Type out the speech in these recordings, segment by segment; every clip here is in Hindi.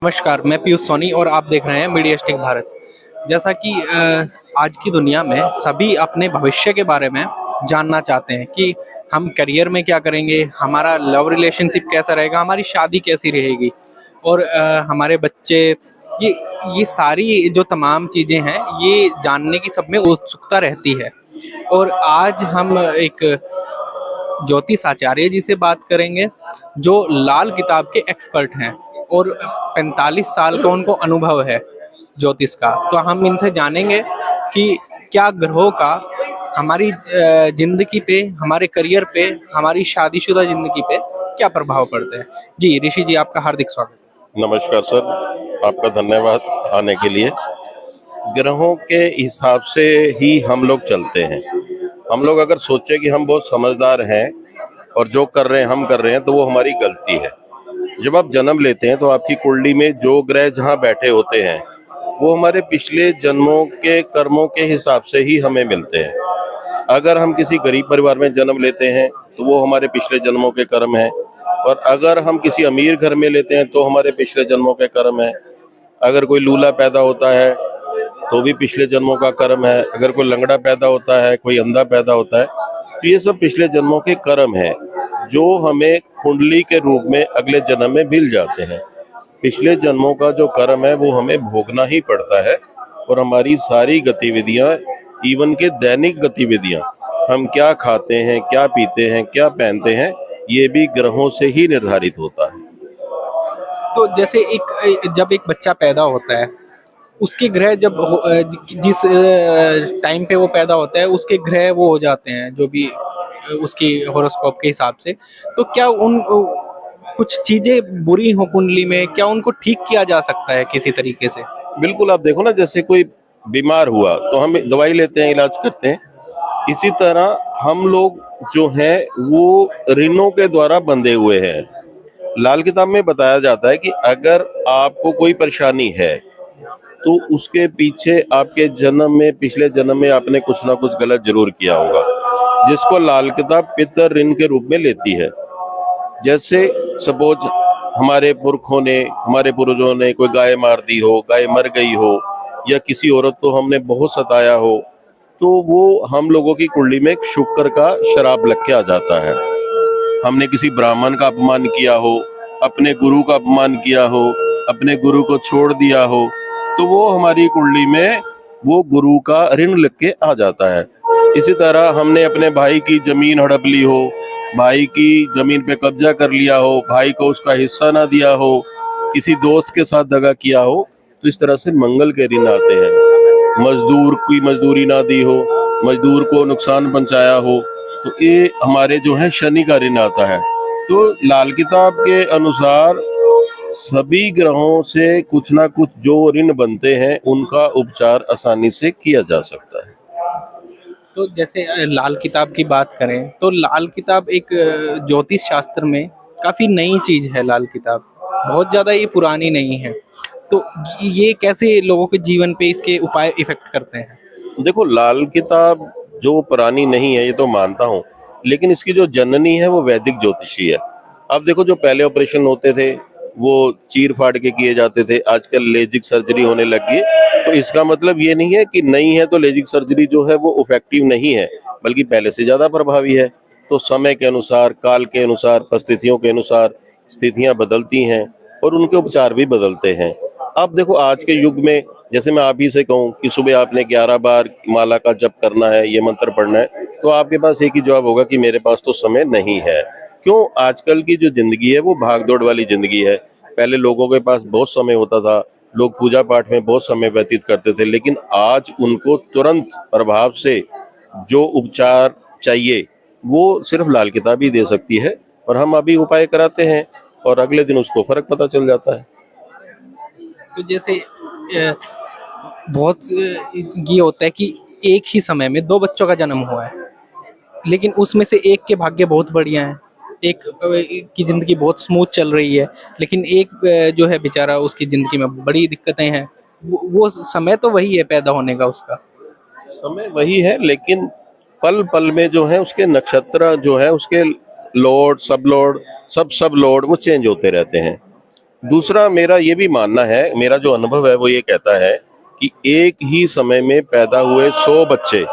नमस्कार, मैं पीयूष सोनी और आप देख रहे हैं मीडियास्टिक भारत। जैसा कि आज की दुनिया में सभी अपने भविष्य के बारे में जानना चाहते हैं कि हम करियर में क्या करेंगे, हमारा लव रिलेशनशिप कैसा रहेगा, हमारी शादी कैसी रहेगी और हमारे बच्चे ये ये सारी जो तमाम चीज़ें हैं, ये जानने की सब में उत्सुकता रहती है। और आज हम एक ज्योतिष आचार्य जी से बात करेंगे जो लाल किताब के एक्सपर्ट हैं और 45 साल का उनको अनुभव है ज्योतिष का। तो हम इनसे जानेंगे कि क्या ग्रहों का हमारी जिंदगी पे, हमारे करियर पे, हमारी शादीशुदा जिंदगी पे क्या प्रभाव पड़ते हैं। जी ऋषि जी, आपका हार्दिक स्वागत। नमस्कार सर, आपका धन्यवाद आने के लिए। ग्रहों के हिसाब से ही हम लोग चलते हैं। हम लोग अगर सोचे कि हम बहुत समझदार हैं और जो कर रहे हैं हम कर रहे हैं, तो वो हमारी गलती है। जब आप जन्म लेते हैं तो आपकी कुंडली में जो ग्रह जहाँ बैठे होते हैं वो हमारे पिछले जन्मों के कर्मों के हिसाब से ही हमें मिलते हैं। अगर हम किसी गरीब परिवार में जन्म लेते हैं तो वो हमारे पिछले जन्मों के कर्म हैं, और अगर हम किसी अमीर घर में लेते हैं तो हमारे पिछले जन्मों के कर्म है। अगर कोई लूला पैदा होता है तो भी पिछले जन्मों का कर्म है। अगर कोई लंगड़ा पैदा होता है, कोई अंधा पैदा होता है, तो ये सब पिछले जन्मों के कर्म है जो हमें कुंडली के रूप में अगले जन्म में मिल जाते हैं। पिछले जन्मों का जो कर्म है वो हमें भोगना ही पड़ता है, और हमारी सारी गतिविधियां, इवन के दैनिक गतिविधियां, हम क्या खाते हैं, क्या पीते हैं, क्या पहनते हैं, ये भी ग्रहों से ही निर्धारित होता है। तो जैसे जब एक बच्चा पैदा होता है, उसके ग्रह जिस टाइम पे वो पैदा होता है, उसके ग्रह वो हो जाते हैं जो भी उसकी हॉरोस्कोप के हिसाब से। तो क्या उन कुछ चीजें बुरी हो कुंडली में, क्या उनको ठीक किया जा सकता है किसी तरीके से? बिल्कुल, आप देखो ना, जैसे कोई बीमार हुआ तो हम दवाई लेते हैं, इलाज करते हैं। इसी तरह हम लोग जो हैं वो ऋणों के द्वारा बंधे हुए हैं। लाल किताब में बताया जाता है कि अगर आपको कोई परेशानी है तो उसके पीछे आपके जन्म में, पिछले जन्म में आपने कुछ ना कुछ गलत जरूर किया होगा, जिसको लाल किताब पितर ऋण के रूप में लेती है। जैसे सपोज हमारे पुरखों ने, हमारे पूर्वजों ने कोई गाय मार दी हो, गाय मर गई हो, या किसी औरत को हमने बहुत सताया हो, तो वो हम लोगों की कुंडली में एक शुक्र का शराब लग के आ जाता है। हमने किसी ब्राह्मण का अपमान किया हो, अपने गुरु का अपमान किया हो, अपने गुरु को छोड़ दिया हो, तो वो हमारी कुंडली में वो गुरु का ऋण लग के आ जाता है। इसी तरह हमने अपने भाई की जमीन हड़प ली हो, भाई की जमीन पे कब्जा कर लिया हो, भाई को उसका हिस्सा ना दिया हो, किसी दोस्त के साथ दगा किया हो, तो इस तरह से मंगल के ऋण आते हैं। मजदूर की मजदूरी ना दी हो, मजदूर को नुकसान पहुंचाया हो, तो ये हमारे जो है शनि का ऋण आता है। तो लाल किताब के अनुसार सभी ग्रहों से कुछ ना कुछ जो ऋण बनते हैं उनका उपचार आसानी से किया जा सकता है। तो जैसे लाल किताब की बात करें तो लाल किताब एक ज्योतिष शास्त्र में काफी नई चीज है। लाल किताब बहुत ज्यादा ये पुरानी नहीं है। तो ये कैसे लोगों के जीवन पे इसके उपाय इफेक्ट करते हैं? देखो, लाल किताब जो पुरानी नहीं है ये तो मानता हूँ, लेकिन इसकी जो जननी है वो वैदिक ज्योतिषी है। अब देखो, जो पहले ऑपरेशन होते थे वो चीर फाड़ के किए जाते थे, आजकल लेजिक सर्जरी होने लग गई। तो इसका मतलब ये नहीं है कि नहीं है तो लेजिक सर्जरी जो है वो इफेक्टिव नहीं है, बल्कि पहले से ज्यादा प्रभावी है। तो समय के अनुसार, काल के अनुसार, परिस्थितियों के अनुसार स्थितियां बदलती हैं और उनके उपचार भी बदलते हैं। अब देखो, आज के युग में जैसे मैं आप ही से कहूँ कि सुबह आपने 11 बार माला का जप करना है, ये मंत्र पढ़ना है, तो आपके पास एक ही जवाब होगा कि मेरे पास तो समय नहीं है। क्यों? आजकल की जो जिंदगी है वो भागदौड़ वाली जिंदगी है। पहले लोगों के पास बहुत समय होता था, लोग पूजा पाठ में बहुत समय व्यतीत करते थे, लेकिन आज उनको तुरंत प्रभाव से जो उपचार चाहिए वो सिर्फ लाल किताब ही दे सकती है। और हम अभी उपाय कराते हैं और अगले दिन उसको फर्क पता चल जाता है। तो जैसे ये होता है कि एक ही समय में दो बच्चों का जन्म हुआ है, लेकिन उसमें से एक के भाग्य बहुत बढ़िया है, एक की जिंदगी बहुत स्मूथ चल रही है, लेकिन एक जो है बेचारा, उसकी जिंदगी में बड़ी दिक्कतें हैं। वो समय तो वही है पैदा होने का, उसका समय वही है, लेकिन पल पल में जो है उसके नक्षत्र जो है, उसके लॉर्ड, सब लॉर्ड, सब लॉर्ड वो चेंज होते रहते हैं। दूसरा मेरा ये भी मानना है, मेरा जो अनुभव है वो ये कहता है कि एक ही समय में पैदा हुए 100 बच्चे,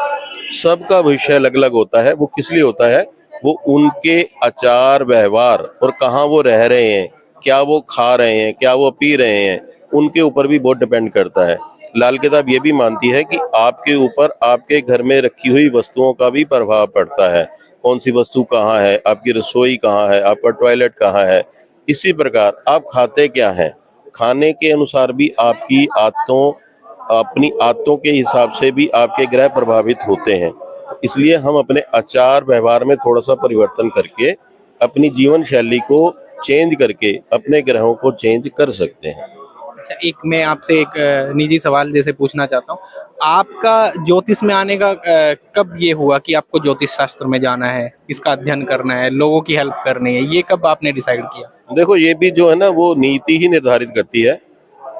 सबका भविष्य अलग अलग होता है। वो किस लिए होता है? वो उनके आचार व्यवहार और कहाँ वो रह रहे हैं, क्या वो खा रहे हैं, क्या वो पी रहे हैं, उनके ऊपर भी बहुत डिपेंड करता है। लाल किताब ये भी मानती है कि आपके ऊपर आपके घर में रखी हुई वस्तुओं का भी प्रभाव पड़ता है। कौन सी वस्तु कहाँ है, आपकी रसोई कहाँ है, आपका टॉयलेट कहाँ है। इसी प्रकार आप खाते क्या हैं, खाने के अनुसार भी आपकी आदतों, अपनी आदतों के हिसाब से भी आपके ग्रह प्रभावित होते हैं। इसलिए हम अपने आचार व्यवहार में थोड़ा सा परिवर्तन करके अपनी जीवन शैली को चेंज करके अपने ग्रहों को चेंज कर सकते हैं। अच्छा, एक मैं आपसे एक निजी सवाल जैसे पूछना चाहता हूँ, आपका ज्योतिष में आने का कब ये हुआ कि आपको ज्योतिष शास्त्र में जाना है, इसका अध्ययन करना है, लोगों की हेल्प करनी है, ये कब आपने डिसाइड किया? देखो, ये भी जो है ना वो नीति ही निर्धारित करती है।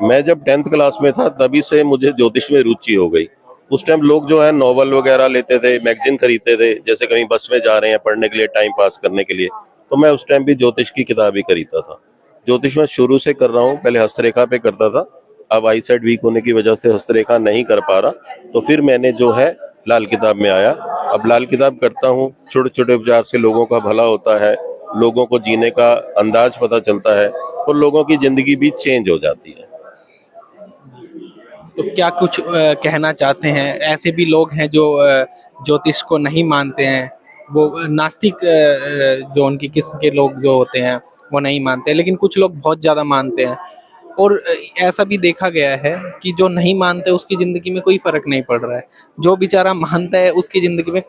मैं जब 10th क्लास में था तभी से मुझे ज्योतिष में रुचि हो गई। उस टाइम लोग जो है नॉवल वगैरह लेते थे, मैगजीन खरीदते थे, जैसे कहीं बस में जा रहे हैं पढ़ने के लिए, टाइम पास करने के लिए, तो मैं उस टाइम भी ज्योतिष की किताब ही खरीदता था। ज्योतिष मैं शुरू से कर रहा हूँ, पहले हस्तरेखा पे करता था। अब आई साइड वीक होने की वजह से हस्तरेखा नहीं कर पा रहा, तो फिर मैंने जो है लाल किताब में आया। अब लाल किताब करता हूँ, छोटे छोटे उपचार से लोगों का भला होता है, लोगों को जीने का अंदाज पता चलता है और लोगों की जिंदगी भी चेंज हो जाती है। तो क्या कुछ कहना चाहते हैं? ऐसे भी लोग हैं जो ज्योतिष को नहीं मानते हैं, वो नास्तिक जो उनकी किस्म के लोग जो होते हैं वो नहीं मानते हैं, लेकिन कुछ लोग बहुत ज्यादा मानते हैं। और ऐसा भी देखा गया है कि जो नहीं मानते उसकी जिंदगी में कोई फर्क नहीं पड़ रहा है, जो बेचारा मानता है उसकी जिंदगी में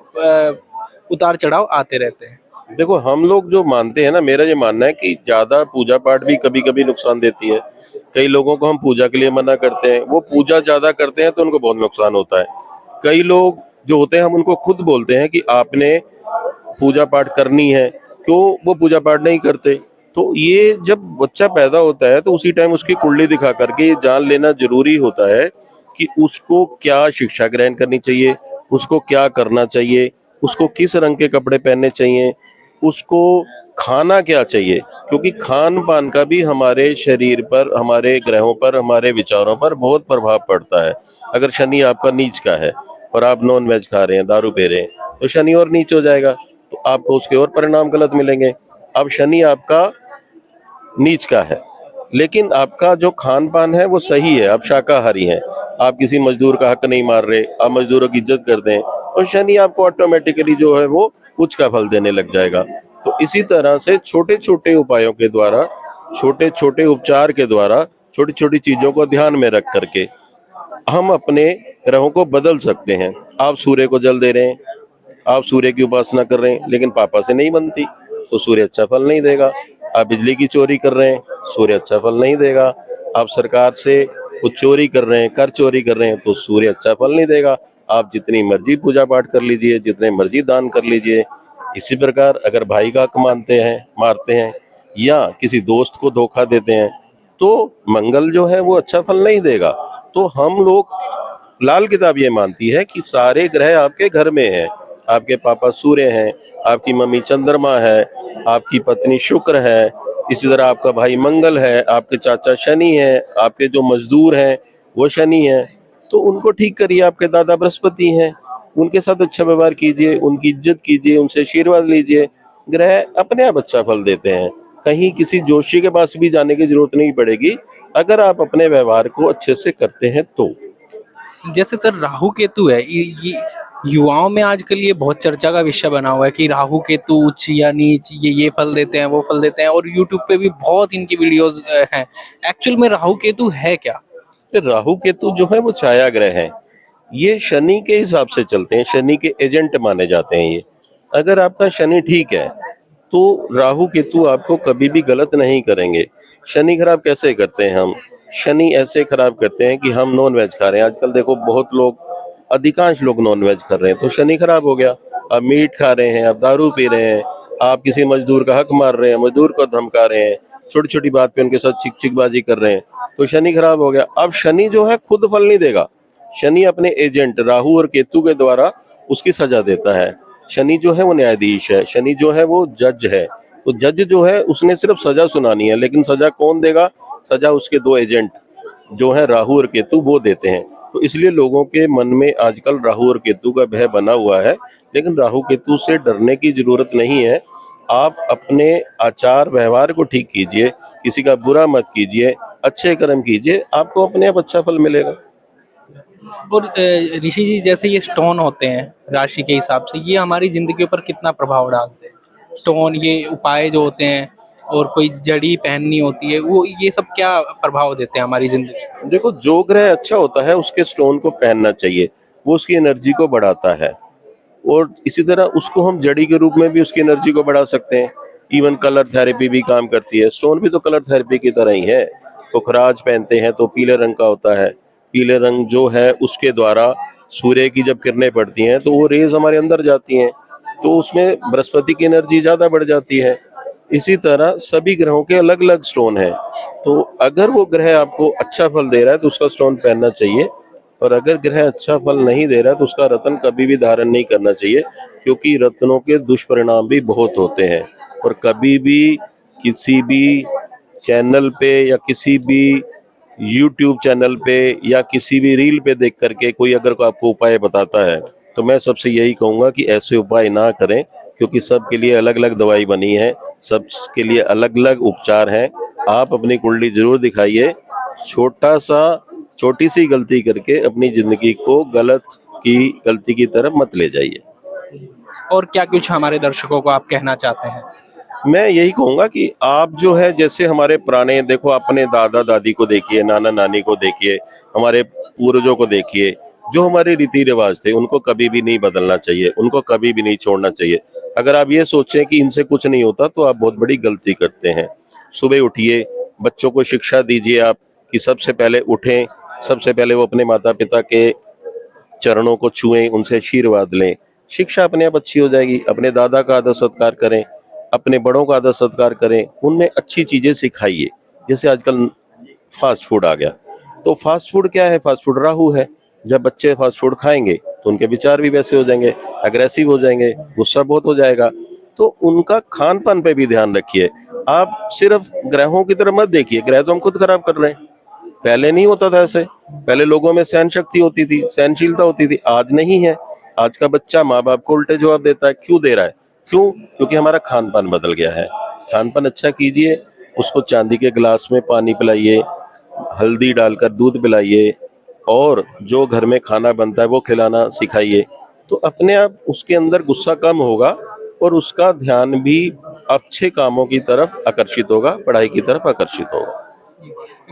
उतार चढ़ाव आते रहते हैं। देखो, हम लोग जो मानते हैं ना, मेरा ये मानना है कि ज्यादा पूजा पाठ भी कभी कभी नुकसान देती है। कई लोगों को हम पूजा के लिए मना करते हैं, वो पूजा ज्यादा करते हैं तो उनको बहुत नुकसान होता है। कई लोग जो होते हैं हम उनको खुद बोलते हैं कि आपने पूजा पाठ करनी है, क्यों वो पूजा पाठ नहीं करते। तो ये जब बच्चा पैदा होता है तो उसी टाइम उसकी कुंडली दिखा करके ये जान लेना जरूरी होता है कि उसको क्या शिक्षा ग्रहण करनी चाहिए, उसको क्या करना चाहिए, उसको किस रंग के कपड़े पहनने चाहिए, उसको खाना क्या चाहिए। क्योंकि खान पान का भी हमारे शरीर पर, हमारे ग्रहों पर, हमारे विचारों पर बहुत प्रभाव पड़ता है। अगर शनि आपका नीच का है और आप नॉन वेज खा रहे हैं, दारू पी रहे हैं, तो शनि और नीच हो जाएगा, तो आपको उसके और परिणाम गलत मिलेंगे। अब शनि आपका नीच का है लेकिन आपका जो खान पान है वो सही है, आप शाकाहारी हैं, आप किसी मजदूर का हक नहीं मार रहे, आप मजदूरों की इज्जत करते हैं, तो शनि आपको ऑटोमेटिकली जो है वो उच्च का फल देने लग जाएगा। तो इसी तरह से छोटे छोटे उपायों के द्वारा, छोटे छोटे उपचार के द्वारा, छोटी छोटी चीजों को ध्यान में रख करके हम अपने ग्रहों को बदल सकते हैं। आप सूर्य को जल दे रहे हैं, आप सूर्य की उपासना कर रहे हैं, लेकिन पापा से नहीं बनती तो सूर्य अच्छा फल नहीं देगा। आप बिजली की चोरी कर रहे हैं, सूर्य अच्छा फल नहीं देगा। आप सरकार से कुछ चोरी कर रहे हैं, कर चोरी कर रहे हैं, तो सूर्य अच्छा फल नहीं देगा। आप जितनी मर्जी पूजा पाठ कर लीजिए, जितने मर्जी दान कर लीजिए। इसी प्रकार अगर भाई का हक मानते हैं, मारते हैं, या किसी दोस्त को धोखा देते हैं, तो मंगल जो है वो अच्छा फल नहीं देगा। तो हम लोग, लाल किताब ये मानती है कि सारे ग्रह आपके घर में हैं। आपके पापा सूर्य हैं, आपकी मम्मी चंद्रमा है, आपकी पत्नी शुक्र है, इसी तरह आपका भाई मंगल है, आपके चाचा शनि है, आपके जो मजदूर हैं वो शनि हैं। तो उनको ठीक करिए। आपके दादा बृहस्पति हैं, उनके साथ अच्छा व्यवहार कीजिए, उनकी इज्जत कीजिए, उनसे आशीर्वाद लीजिए। ग्रह अपने आप अच्छा फल देते हैं, कहीं किसी जोशी के पास भी जाने की जरूरत नहीं पड़ेगी अगर आप अपने व्यवहार को अच्छे से करते हैं तो। जैसे सर राहु केतु है, ये युवाओं में आजकल ये बहुत चर्चा का विषय बना हुआ है कि राहु केतु उच्च या नीच, ये फल देते हैं, वो फल देते हैं, और यूट्यूब पे भी बहुत इनकी वीडियोस हैं। एक्चुअल में राहु केतु है क्या? तो राहु केतु जो है वो छाया ग्रह हैं। ये शनि के हिसाब से चलते हैं, शनि के एजेंट माने जाते हैं ये। अगर आपका शनि ठीक है तो राहु केतु आपको कभी भी गलत नहीं करेंगे। शनि खराब कैसे करते हैं हम? शनि ऐसे खराब करते हैं कि हम नॉन वेज खा रहे हैं, आजकल देखो बहुत लोग, अधिकांश लोग नॉन वेज कर रहे हैं, तो शनि खराब हो गया। आप मीट खा रहे हैं, आप दारू पी रहे हैं, आप किसी मजदूर का हक मार रहे हैं, मजदूर को धमका रहे हैं, छोटी छोटी बात पे उनके साथ चिक चिकबाजी कर रहे हैं, तो शनि खराब हो गया। अब शनि जो है खुद फल नहीं देगा, शनि अपने एजेंट राहु और केतु के द्वारा उसकी सजा देता है। शनि जो है वो न्यायाधीश है, शनि जो है वो जज है, तो जज जो है उसने सिर्फ सजा सुनानी है, लेकिन सजा कौन देगा? सजा उसके दो एजेंट जो है राहु और केतु, वो देते हैं। तो इसलिए लोगों के मन में आजकल राहु और केतु का भय बना हुआ है, लेकिन राहु केतु से डरने की जरूरत नहीं है। आप अपने आचार व्यवहार को ठीक कीजिए, किसी का बुरा मत कीजिए, अच्छे कर्म कीजिए, आपको अपने आप अच्छा फल मिलेगा। और ऋषि जी, जैसे ये स्टोन होते हैं राशि के हिसाब से, ये हमारी जिंदगी पर कितना प्रभाव डालते हैं? स्टोन, ये उपाय जो होते हैं, और कोई जड़ी पहननी होती है, वो ये सब क्या प्रभाव देते हैं हमारी जिंदगी? देखो, जो ग्रह अच्छा होता है उसके स्टोन को पहनना चाहिए, वो उसकी एनर्जी को बढ़ाता है। और इसी तरह उसको हम जड़ी के रूप में भी उसकी एनर्जी को बढ़ा सकते हैं। इवन कलर थेरेपी भी काम करती है, स्टोन भी तो कलर थेरेपी की तरह ही है। तो खराज पहनते हैं तो पीले रंग का होता है, पीले रंग जो है उसके द्वारा सूर्य की जब किरणें पड़ती हैं तो वो रेज हमारे अंदर जाती हैं, तो उसमें बृहस्पति की एनर्जी ज्यादा बढ़ जाती है। इसी तरह सभी ग्रहों के अलग अलग स्टोन हैं, तो अगर वो ग्रह आपको अच्छा फल दे रहा है तो उसका स्टोन पहनना चाहिए, और अगर ग्रह अच्छा फल नहीं दे रहा है तो उसका रत्न कभी भी धारण नहीं करना चाहिए, क्योंकि रत्नों के दुष्परिणाम भी बहुत होते हैं। और कभी भी किसी भी चैनल पे या किसी भी यूट्यूब चैनल पे या किसी भी रील पे देख करके कोई अगर आपको उपाय बताता है, तो मैं सबसे यही कहूंगा कि ऐसे उपाय ना करें, क्योंकि सबके लिए अलग अलग दवाई बनी है, सबके लिए अलग अलग उपचार हैं। आप अपनी कुंडली जरूर दिखाइए, छोटी सी गलती करके अपनी जिंदगी को गलती की तरफ मत ले जाइए। और क्या कुछ हमारे दर्शकों को आप कहना चाहते हैं? मैं यही कहूंगा कि आप जो है, जैसे हमारे पुराने, देखो अपने दादा दादी को देखिए, नाना नानी को देखिए, हमारे पूर्वजों को देखिए, जो हमारे रीति रिवाज थे उनको कभी भी नहीं बदलना चाहिए, उनको कभी भी नहीं छोड़ना चाहिए। अगर आप ये सोचें कि इनसे कुछ नहीं होता तो आप बहुत बड़ी गलती करते हैं। सुबह उठिए, बच्चों को शिक्षा दीजिए आप कि सबसे पहले उठें, सबसे पहले वो अपने माता पिता के चरणों को छुएं, उनसे आशीर्वाद लें, शिक्षा अपने आप अच्छी हो जाएगी। अपने दादा का आदर सत्कार करें, अपने बड़ों का आदर सत्कार करें, उनमें अच्छी चीजें सिखाइए। जैसे आजकल फास्ट फूड आ गया, तो फास्ट फूड क्या है? फास्ट फूड राहु है। जब बच्चे फास्ट फूड खाएंगे तो उनके विचार भी वैसे हो जाएंगे, अग्रेसिव हो जाएंगे, गुस्सा बहुत हो जाएगा। तो उनका खान पान पे भी ध्यान रखिए। आप सिर्फ ग्रहों की तरफ मत देखिए, ग्रह तो हम खुद खराब कर रहे हैं। पहले नहीं होता था ऐसे, पहले लोगों में सहन शक्ति होती थी, सहनशीलता होती थी, आज नहीं है। आज का बच्चा माँ बाप को उल्टे जवाब देता है। क्यों दे रहा है? क्यों? क्योंकि हमारा खान पान बदल गया है। खान पान अच्छा कीजिए, उसको चांदी के गिलास में पानी पिलाइए, हल्दी डालकर दूध पिलाइए, और जो घर में खाना बनता है वो खिलाना सिखाइए। तो अपने आप उसके अंदर गुस्सा कम होगा और उसका ध्यान भी अच्छे कामों की तरफ आकर्षित होगा, पढ़ाई की तरफ आकर्षित होगा।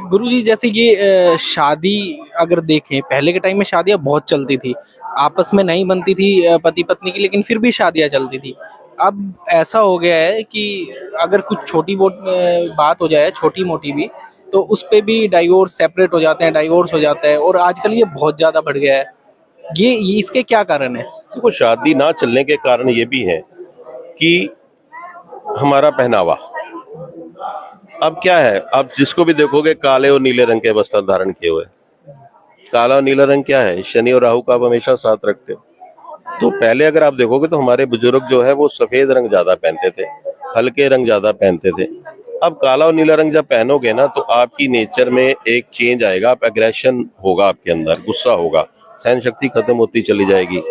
गुरुजी, जैसे ये शादी अगर देखें, पहले के टाइम में शादियां बहुत चलती थी, आपस में नहीं बनती थी पति पत्नी की, लेकिन फिर भी शादियां चलती थी। अब ऐसा हो गया है कि अगर कुछ छोटी बहुत बात हो जाए, छोटी मोटी भी, तो उस पे भी डाइवोर्स, सेपरेट हो जाते हैं, डाइवोर्स हो जाता है, और आजकल ये बहुत ज्यादा बढ़ गया है। ये इसके क्या कारण है? देखो, शादी ना चलने के कारण ये भी है कि हमारा पहनावा। अब क्या है, आप जिसको भी देखोगे काले और नीले रंग के वस्त्र धारण किए हुए। काला और नीला रंग क्या है? शनि और राहु का आप हमेशा साथ रखते हो। तो पहले अगर आप देखोगे तो हमारे बुजुर्ग जो है वो सफेद रंग ज्यादा पहनते थे, हल्के रंग ज्यादा पहनते थे। अब काला और नीला रंग जब पहनोगे ना तो आपकी नेचर में एक चेंज आएगा, आप एग्रेशन होगा, आपके अंदर गुस्सा होगा, सहन शक्ति खत्म होती चली जाएगी।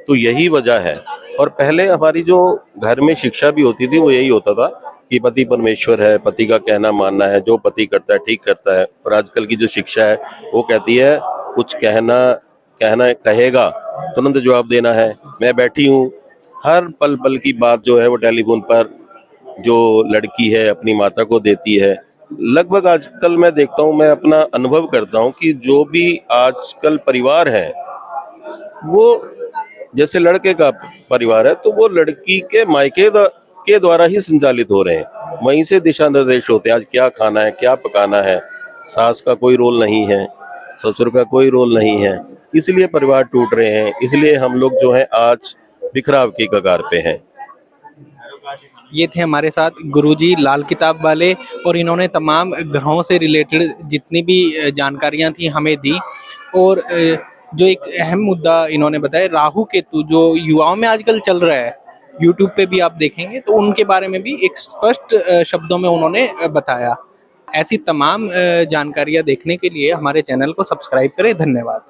तो यही वजह है। और पहले हमारी जो घर में शिक्षा भी होती थी वो यही होता था कि पति परमेश्वर है, पति का कहना मानना है, जो पति करता है ठीक करता है। और आजकल की जो शिक्षा है वो कहती है कुछ कहना कहना कहेगा तुरंत जवाब देना है, मैं बैठी हूँ। हर पल पल की बात जो है वो टेलीफोन पर जो लड़की है अपनी माता को देती है। लगभग आजकल मैं देखता हूँ, मैं अपना अनुभव करता हूँ कि जो भी आजकल परिवार है वो, जैसे लड़के का परिवार है तो वो लड़की के मायके के द्वारा ही संचालित हो रहे हैं, वहीं से दिशा निर्देश होते हैं। आज क्या खाना है, क्या पकाना है, सास का कोई रोल नहीं है, ससुर का कोई रोल नहीं है, इसलिए परिवार टूट रहे हैं, इसलिए हम लोग जो है आज बिखराव की कगार पे हैं। ये थे हमारे साथ गुरुजी लाल किताब वाले, और इन्होंने तमाम ग्रहों से रिलेटेड जितनी भी जानकारियां थी हमें दी। और जो एक अहम मुद्दा इन्होंने बताया, राहु केतु जो युवाओं में आजकल चल रहा है, यूट्यूब पे भी आप देखेंगे तो उनके बारे में भी एक स्पष्ट शब्दों में उन्होंने बताया। ऐसी तमाम जानकारियां देखने के लिए हमारे चैनल को सब्सक्राइब करें। धन्यवाद।